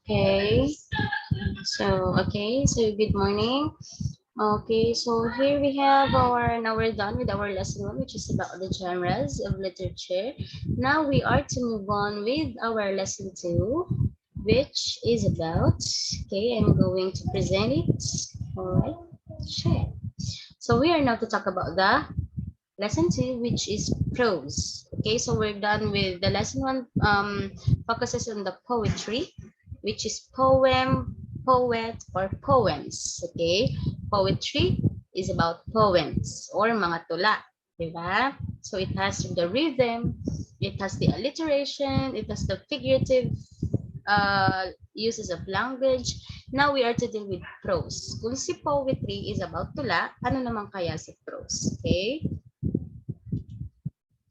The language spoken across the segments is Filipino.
Okay. So good morning. Okay, so here we have now we're done with our lesson one, which is about the genres of literature. Now we are to move on with our lesson two, which is about, okay, I'm going to present it. All right, share. So we are now to talk about the lesson two, which is prose. Okay, so we're done with the lesson one, focuses on the poetry, which is poem, poet, or poems. Okay, poetry is about poems or mga tula, diba? So it has the rhythm, it has the alliteration, it has the figurative uses of language. Now we are to deal with prose. Kung si poetry is about tula, ano naman kaya si prose? Okay?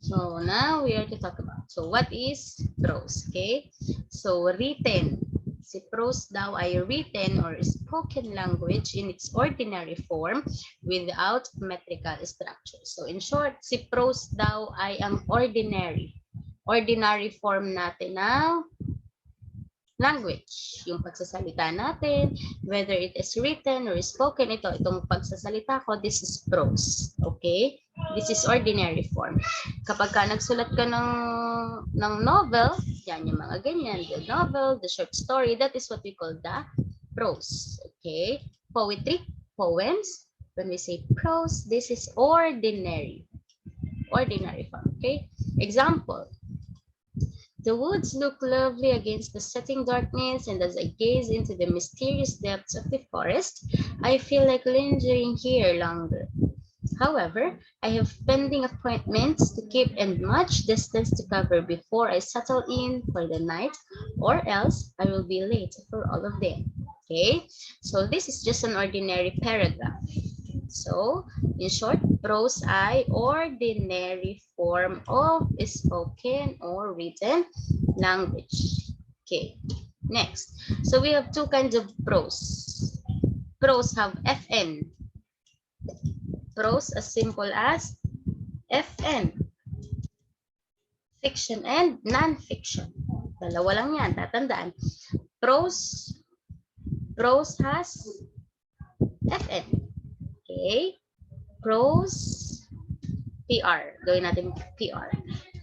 So now we are to talk about. So what is prose? Okay? So written. Si prose daw ay written or spoken language in its ordinary form without metrical structure. So in short, si prose daw ay ang ordinary form natin ng language, yung pagsasalita natin, whether it is written or spoken, itong pagsasalita ko, this is prose. Okay? This is ordinary form. Kapag ka nagsulat ka ng novel, yan yung mga ganyan, the novel, the short story, that is what we call the prose. Okay? Poetry, poems. When we say prose, this is ordinary. Ordinary form. Okay? Example. The woods look lovely against the setting darkness, and as I gaze into the mysterious depths of the forest, I feel like lingering here longer. However, I have pending appointments to keep and much distance to cover before I settle in for the night, or else I will be late for all of them. Okay, so this is just an ordinary paragraph. So, in short, prose ay ordinary form of spoken or written language. Okay, next. So, we have two kinds of prose. Prose have FN. Prose as simple as FN. Fiction and non-fiction. Dalawa lang yan, tatandaan. Prose has FN. Okay? Prose, PR. Gawin natin PR.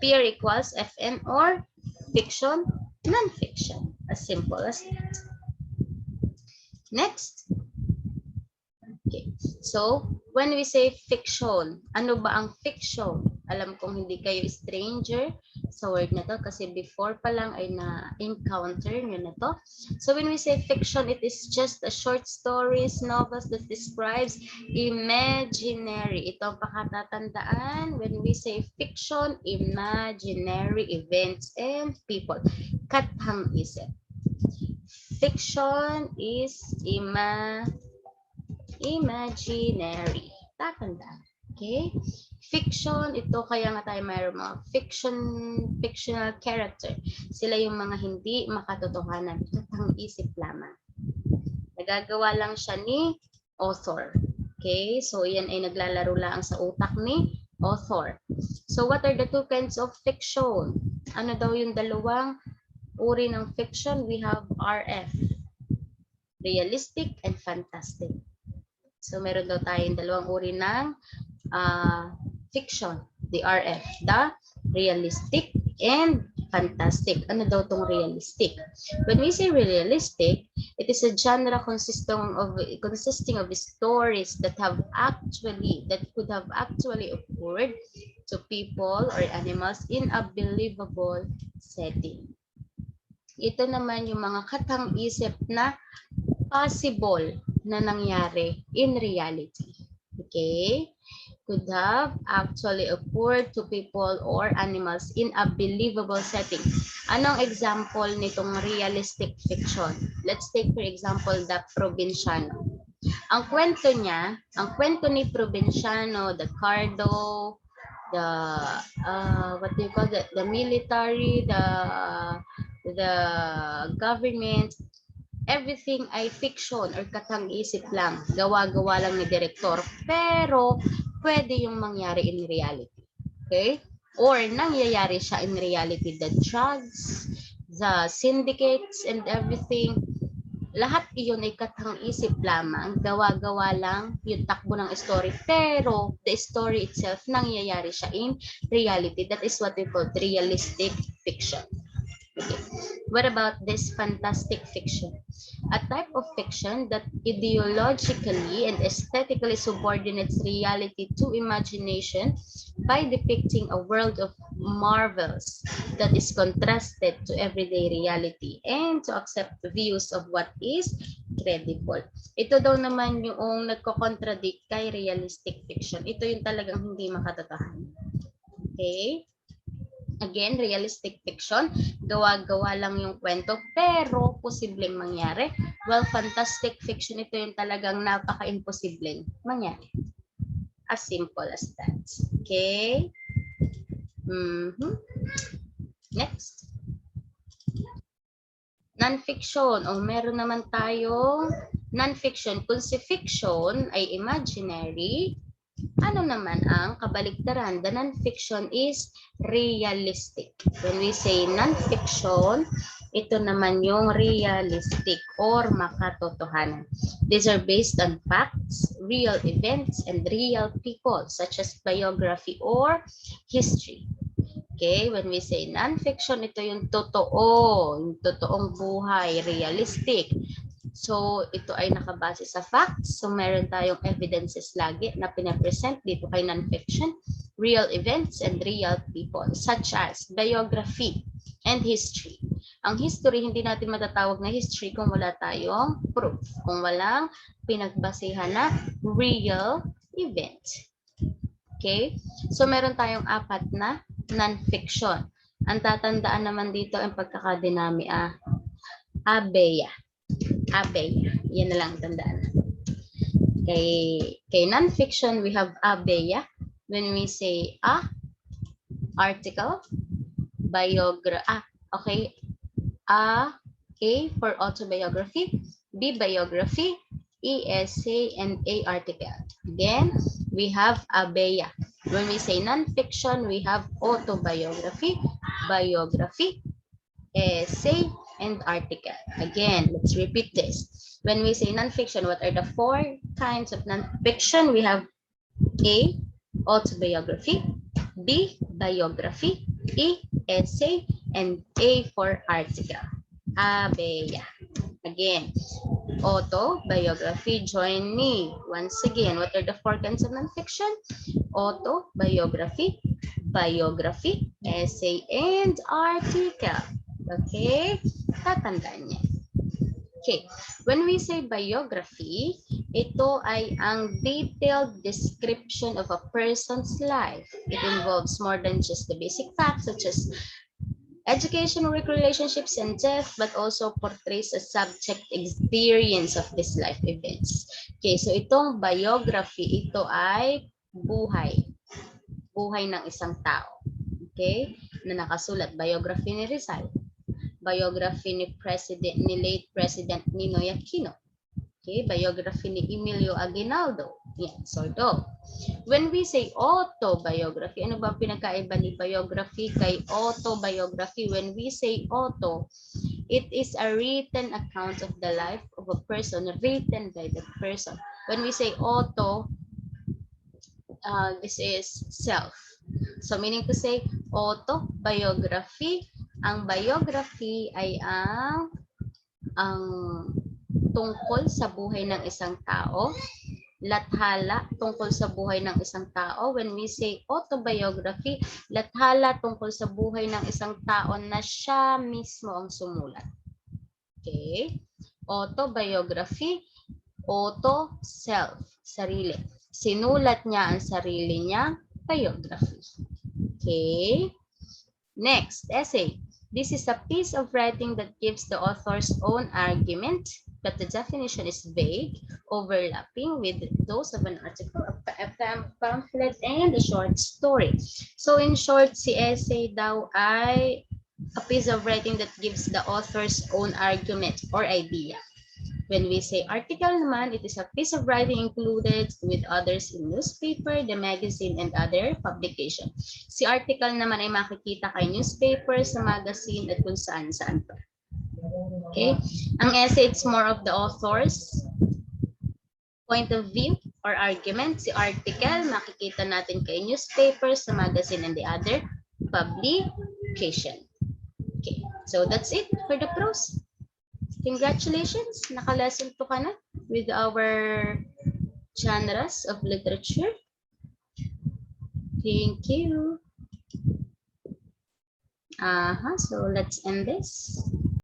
PR equals FN or fiction, non-fiction. As simple as that. Next. Okay. So, when we say fiction, ano ba ang fiction? Alam kong hindi kayo stranger sa word na to kasi before pa lang ay na-encounter nyo na to. So, when we say fiction, it is just a short stories, novels that describes imaginary. Ito ang pakatatandaan. When we say fiction, imaginary events and people. Kathang isip. Fiction is imaginary. Tatandaan. Okay? Fiction, ito kaya nga tayo mayroon mga fictional character. Sila yung mga hindi makatotohanan. Katang isip lamang. Nagagawa lang siya ni author. Okay? So, yan ay naglalaro lang sa utak ni author. So, what are the two kinds of fiction? Ano daw yung dalawang uri ng fiction? We have RF. Realistic and fantastic. So, meron daw tayong dalawang uri ng fiction. The RF, the realistic and fantastic. Ano daw tong realistic? When we say realistic, it is a genre consisting of stories that could have actually occurred to people or animals in a believable setting. Ito naman yung mga katang-isip na possible na nangyari in reality. Okay? Could have actually occurred to people or animals in a believable setting. Anong example nitong realistic fiction? Let's take for example the Provinciano. Ang kwento ni Provinciano, the Cardo, the what do you call that? The military, the government, everything ay fiction or katang-isip lang. Gawa-gawa lang ni direktor. Pero, pwede yung mangyari in reality. Okay? or nangyayari siya in reality, the drugs, the syndicates and everything, lahat iyon ay katang-isip lamang, gawa-gawa lang yung takbo ng story, pero the story itself, nangyayari siya in reality. That is what we call realistic fiction. Okay. What about this fantastic fiction? A type of fiction that ideologically and aesthetically subordinates reality to imagination by depicting a world of marvels that is contrasted to everyday reality and to accept views of what is credible. Ito daw naman yung nagko-contradict kay realistic fiction. Ito yung talagang hindi makatotohanan. Okay? Again, realistic fiction, gawa-gawa lang yung kwento, pero posibleng mangyari. Well, fantastic fiction, ito yung talagang napaka-imposibleng mangyari. As simple as that. Okay? Next. Non-fiction. O meron naman tayong non-fiction. Kung si fiction ay imaginary, ano naman ang kabaligtaran? The non-fiction is realistic. When we say non-fiction, ito naman yung realistic or makatotohanan. These are based on facts, real events, and real people, such as biography or history. Okay, when we say non-fiction, ito yung totoo, yung totoong buhay, realistic. So, ito ay nakabase sa facts. So, meron tayong evidences lagi na pinapresent dito kay non-fiction, real events and real people, such as biography and history. Ang history, hindi natin matatawag na history kung wala tayong proof, kung walang pinagbasehan na real event. Okay? So, meron tayong 4 na non-fiction. Ang tatandaan naman dito ang pagkakadinami, abeya. Abeya. Yan na lang tandaan. Kay non-fiction, we have abeya. When we say article, okay. A for autobiography, B biography, E essay, and A article. Again, we have abeya. When we say non-fiction, we have autobiography, biography, essay, and article. Again, let's repeat this. When we say non-fiction, what are the 4 kinds of non-fiction? We have A, autobiography, B, biography, E, essay, and A for article. Abeya. Again, autobiography. Join me. Once again, what are the 4 kinds of non-fiction? Autobiography, biography, essay, and article. Okay? Tatandaan niya. Okay. When we say biography, ito ay ang detailed description of a person's life. It involves more than just the basic facts such as education, work, relationships, and death, but also portrays a subject experience of these life events. Okay, so itong biography, ito ay buhay. Buhay ng isang tao. Okay? Na nakasulat. Biography ni Rizal. Biography ni late President Ninoy Aquino. Okay? Biography ni Emilio Aguinaldo. Yan, sort of. When we say autobiography, ano ba pinagkaiba ni biography kay autobiography? When we say auto, it is a written account of the life of a person written by the person. When we say auto, this is self. So meaning to say, autobiography, ang biography ay ang tungkol sa buhay ng isang tao, lathala tungkol sa buhay ng isang tao. When we say autobiography, lathala tungkol sa buhay ng isang tao na siya mismo ang sumulat. Okay? Autobiography, auto, self, sarili. Sinulat niya ang sarili niya, biography. Okay? Next, essay. This is a piece of writing that gives the author's own argument, but the definition is vague, overlapping with those of an article, a pamphlet, and a short story. So in short, si essay daw ay a piece of writing that gives the author's own argument or idea. When we say article naman, it is a piece of writing included with others in newspaper, the magazine, and other publication. Si article naman ay makikita kay newspaper, sa magazine, at kung saan-saan pa. Okay? Ang essay, it's more of the author's point of view or argument. Si article, makikita natin kay newspaper, sa magazine, and the other publication. Okay, so that's it for the prose. Congratulations, naka-lesson 2 ka na with our genres of literature. Thank you. So let's end this.